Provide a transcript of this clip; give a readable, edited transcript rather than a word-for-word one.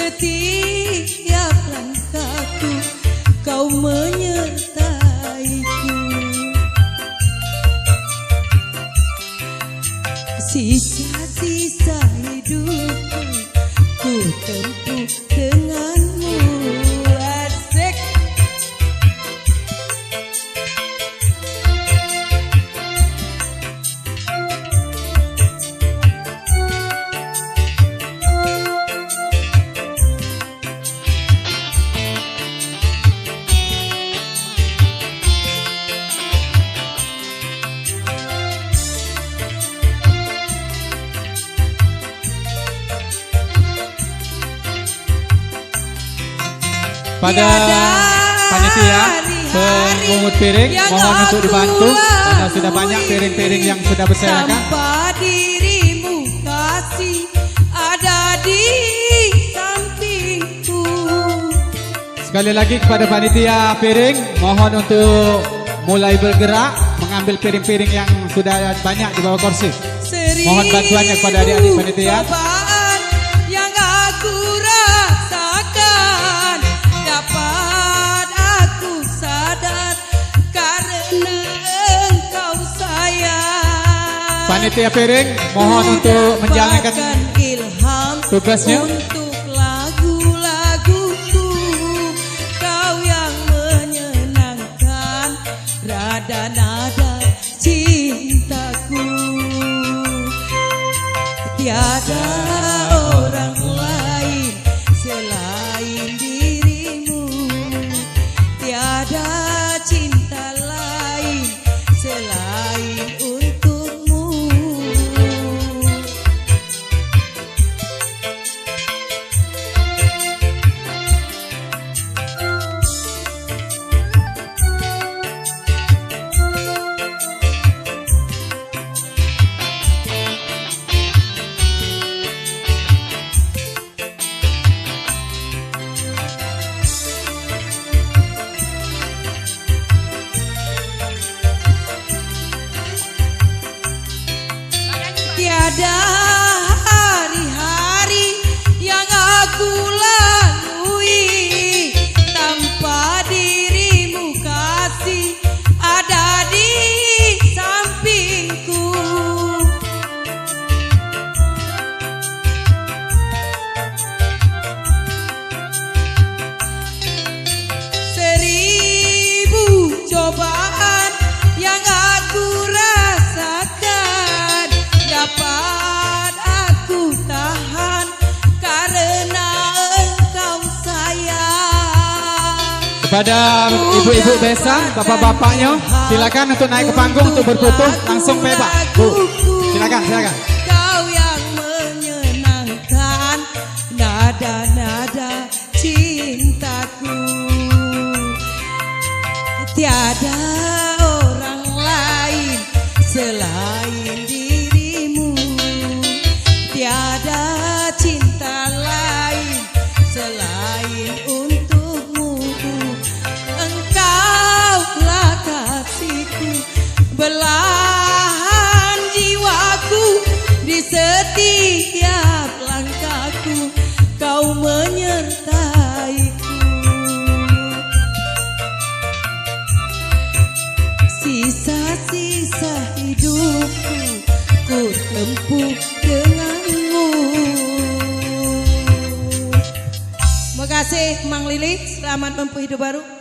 setiap langkahku kau menyertaiku. Sisa-sisa hidupku ku tempuh denganmu. Asik. Pada panitia pengungut piring mohon untuk dibantu karena sudah banyak piring-piring yang sudah berserakan. Tanpa dirimu kasih ada di sampingku. Sekali lagi kepada panitia piring mohon untuk mulai bergerak mengambil piring-piring yang sudah banyak di bawah kursi. Mohon bantuannya kepada adik-adik panitia. Yang aku rasakan dapat aku sadar karena engkau sayang. Panitia piring mohon untuk menjalankan tugasnya. Untuk lagu-laguku kau yang menyenangkan rada nada cintaku. Tiada orang lain selain dirimu, tiada cinta lain selain untukmu. Tiada hari-hari yang aku lalui tanpa dirimu kasih ada di sampingku. Seribu cobaan yang aku rasakan dapat aku tahan karena engkau sayang. Kepada ibu-ibu besan, bapak-bapaknya silakan untuk naik ke panggung untuk berfoto langsung bebas. Bu, silakan. Kau yang menyenangkan nada-nada cintaku. Tiada orang lain selain dirimu, tiada cinta lain selain untukmu. Engkaulah kasihku, belahan jiwaku, di setiap langkahku kau menyertaiku. Sisa-sisa hidupku ku tempuh denganmu. Terima kasih Mang Lili, selamat menempuh hidup baru.